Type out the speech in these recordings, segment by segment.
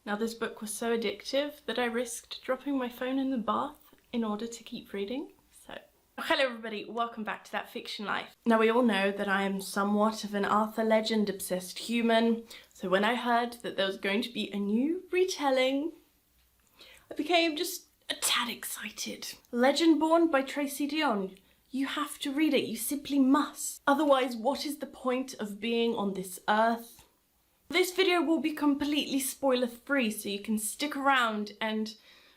Now this book was so addictive that I risked dropping my phone in the bath in order to keep reading. Hello everybody, welcome back to That Fiction Life. Now we all know that I am somewhat of an Arthur Legend obsessed human, so when I heard that there was going to be a new retelling, I became just a tad excited. Legendborn by Tracy Deonn. You have to read it, you simply must. Otherwise, what is the point of being on this earth? This video will be completely spoiler free, so you can stick around and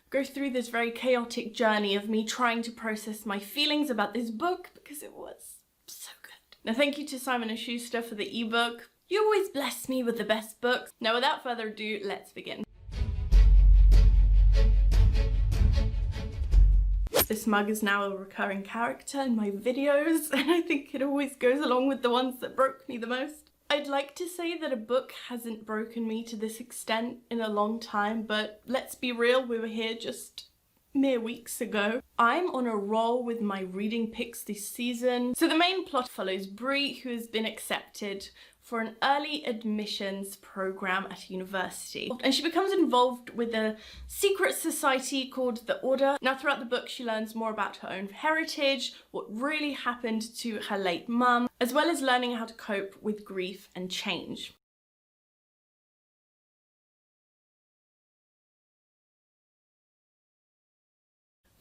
go through this very chaotic journey of me trying to process my feelings about this book because it was so good. Now thank you to Simon & Schuster for the ebook. You always bless me with the best books. Now without further ado, let's begin. This mug is now a recurring character in my videos, and I think it always goes along with the ones that broke me the most. I'd like to say that a book hasn't broken me to this extent in a long time, but let's be real, we were here just mere weeks ago. I'm on a roll with my reading picks this season. So the main plot follows Bree, who has been accepted for an early admissions program at university. And she becomes involved with a secret society called the Order. Now throughout the book she learns more about her own heritage, what really happened to her late mum, as well as learning how to cope with grief and change.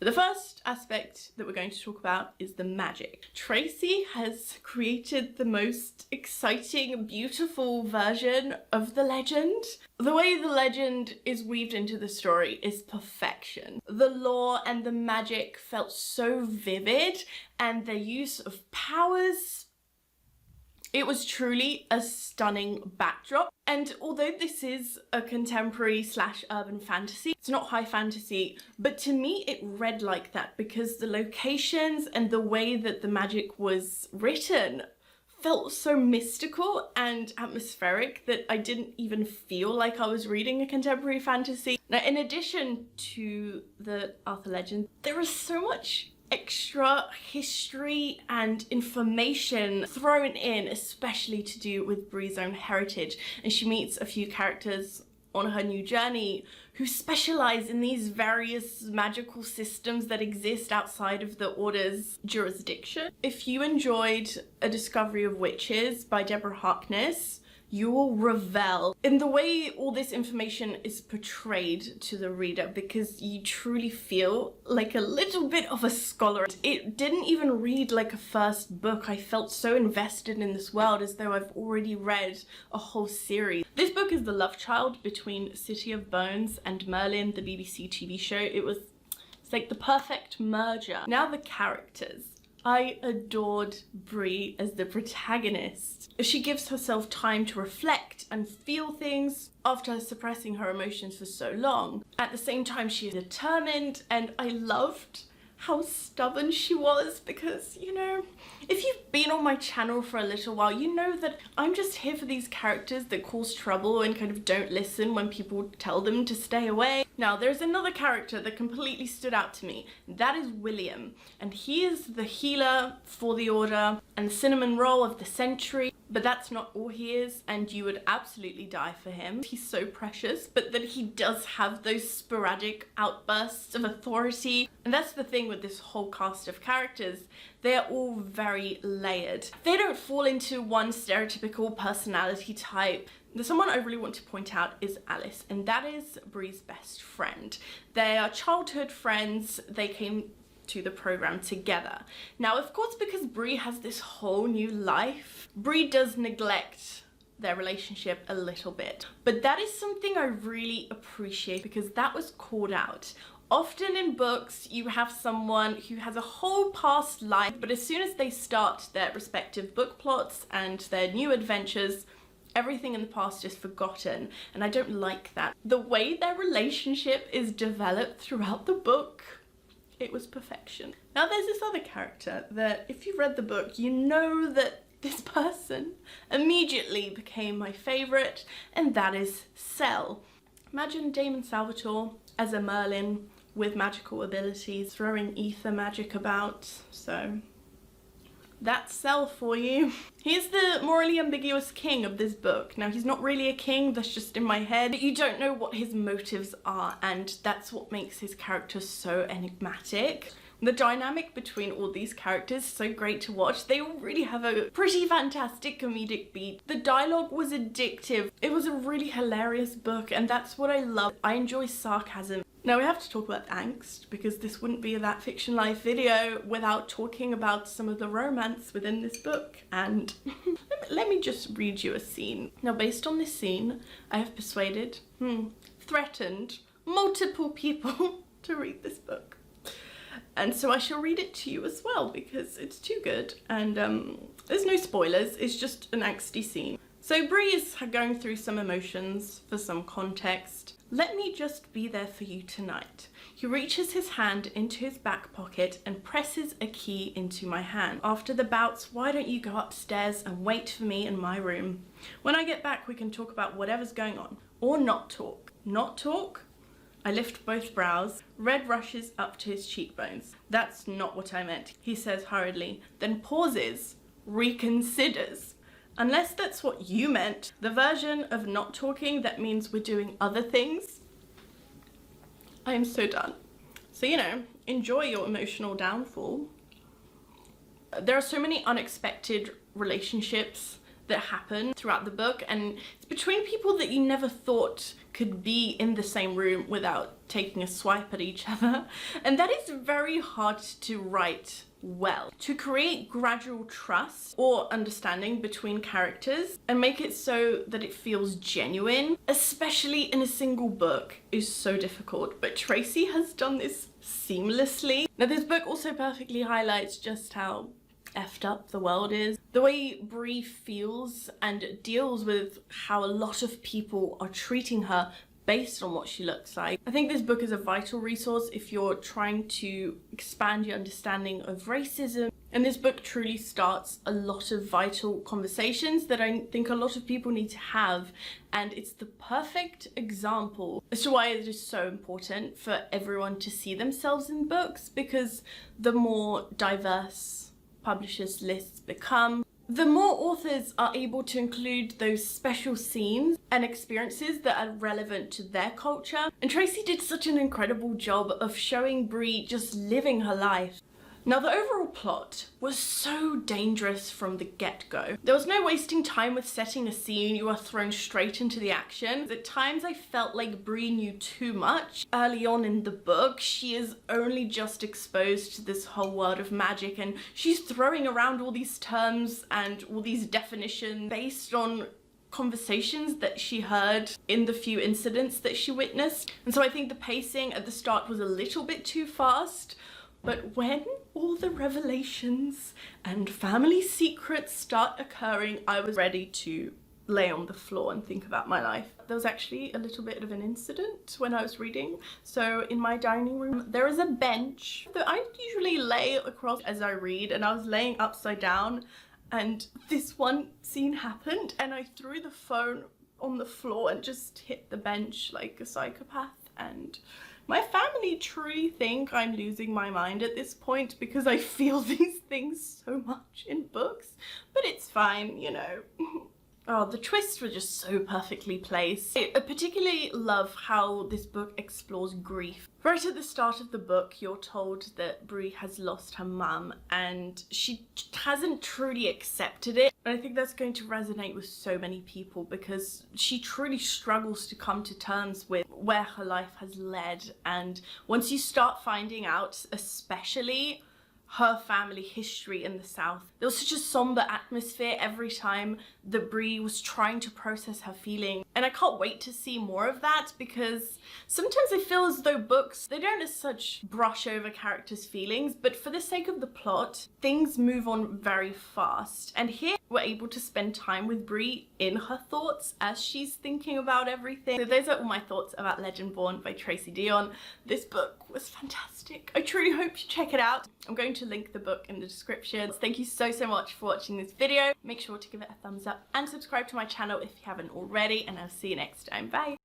The first aspect that we're going to talk about is the magic. Tracy has created the most exciting, beautiful version of the legend. The way the legend is weaved into the story is perfection. The lore and the magic felt so vivid, and the use of powers, it was truly a stunning backdrop. And although this is a contemporary / urban fantasy, it's not high fantasy, but to me it read like that because the locations and the way that the magic was written felt so mystical and atmospheric that I didn't even feel like I was reading a contemporary fantasy. Now, in addition to the Arthur Legend, there is so much extra history and information thrown in, especially to do with Bree's own heritage, and she meets a few characters on her new journey who specialize in these various magical systems that exist outside of the Order's jurisdiction. If you enjoyed A Discovery of Witches by Deborah Harkness, you will revel in the way all this information is portrayed to the reader, because you truly feel like a little bit of a scholar. It didn't even read like a first book. I felt so invested in this world as though I've already read a whole series. This book is the love child between City of Bones and Merlin, the BBC TV show. It's like the perfect merger. Now the characters. I adored Bree as the protagonist. She gives herself time to reflect and feel things after suppressing her emotions for so long. At the same time, she is determined, and I loved how stubborn she was because, you know, if you've been on my channel for a little while, you know that I'm just here for these characters that cause trouble and kind of don't listen when people tell them to stay away. Now, there's another character that completely stood out to me. That is William, and he is the healer for the Order and the cinnamon roll of the century. But that's not all he is, and you would absolutely die for him. He's so precious, but that he does have those sporadic outbursts of authority. And that's the thing with this whole cast of characters. They're all very layered. They don't fall into one stereotypical personality type. Someone I really want to point out is Alice, and that is Bree's best friend. They are childhood friends. They came to the program together. Now, of course, because Bree has this whole new life, Bree does neglect their relationship a little bit. But that is something I really appreciate because that was called out. Often in books, you have someone who has a whole past life, but as soon as they start their respective book plots and their new adventures, everything in the past is forgotten, and I don't like that. The way their relationship is developed throughout the book, it was perfection. Now there's this other character that if you read the book, you know that this person immediately became my favourite, and that is Cell. Imagine Damon Salvatore as a Merlin with magical abilities, throwing ether magic about, so That's Cell for you. He's the morally ambiguous king of this book. Now, he's not really a king, that's just in my head. But you don't know what his motives are, and that's what makes his character so enigmatic. The dynamic between all these characters is so great to watch. They all really have a pretty fantastic comedic beat. The dialogue was addictive. It was a really hilarious book, and that's what I love. I enjoy sarcasm. Now we have to talk about angst, because this wouldn't be a That Fiction Life video without talking about some of the romance within this book. And let me just read you a scene. Now, based on this scene, I have persuaded, threatened multiple people to read this book. And so I shall read it to you as well, because it's too good. And there's no spoilers, it's just an angsty scene. So Bree is going through some emotions. For some context, let me just be there for you tonight. He reaches his hand into his back pocket and presses a key into my hand. After the bouts, why don't you go upstairs and wait for me in my room? When I get back, we can talk about whatever's going on. Or not talk. Not talk? I lift both brows. Red rushes up to his cheekbones. That's not what I meant, he says hurriedly, then pauses, reconsiders. Unless that's what you meant, the version of not talking that means we're doing other things. I am so done. So, you know, enjoy your emotional downfall. There are so many unexpected relationships that happen throughout the book, and it's between people that you never thought could be in the same room without taking a swipe at each other. And that is very hard to write well. To create gradual trust or understanding between characters and make it so that it feels genuine, especially in a single book, is so difficult. But Tracy has done this seamlessly. Now, this book also perfectly highlights just how effed up the world is. The way Bree feels and deals with how a lot of people are treating her based on what she looks like. I think this book is a vital resource if you're trying to expand your understanding of racism. And this book truly starts a lot of vital conversations that I think a lot of people need to have. And it's the perfect example as to why it is so important for everyone to see themselves in books, because the more diverse publishers' lists become, the more authors are able to include those special scenes and experiences that are relevant to their culture. And Tracy did such an incredible job of showing Bree just living her life. Now, the overall plot was so dangerous from the get-go. There was no wasting time with setting a scene. You are thrown straight into the action. At times I felt like Bree knew too much. Early on in the book, she is only just exposed to this whole world of magic, and she's throwing around all these terms and all these definitions based on conversations that she heard in the few incidents that she witnessed. And so I think the pacing at the start was a little bit too fast. But when all the revelations and family secrets start occurring, I was ready to lay on the floor and think about my life. There was actually a little bit of an incident when I was reading. So in my dining room, there is a bench that I usually lay across as I read, and I was laying upside down, and this one scene happened, and I threw the phone on the floor and just hit the bench like a psychopath. And my family truly think I'm losing my mind at this point because I feel these things so much in books, but it's fine, you know. Oh, the twists were just so perfectly placed. I particularly love how this book explores grief. Right at the start of the book, you're told that Bree has lost her mum and she hasn't truly accepted it. And I think that's going to resonate with so many people because she truly struggles to come to terms with where her life has led. And once you start finding out, especially her family history in the South, there was such a somber atmosphere every time that Bree was trying to process her feeling. And I can't wait to see more of that, because sometimes I feel as though books, they don't as such brush over characters' feelings, but for the sake of the plot, things move on very fast. And here we're able to spend time with Bree in her thoughts as she's thinking about everything. So those are all my thoughts about Legendborn by Tracy Deonn. This book was fantastic. I truly hope you check it out. I'm going to link the book in the description. Thank you so much for watching this video. Make sure to give it a thumbs up and subscribe to my channel if you haven't already, and I'll see you next time. Bye!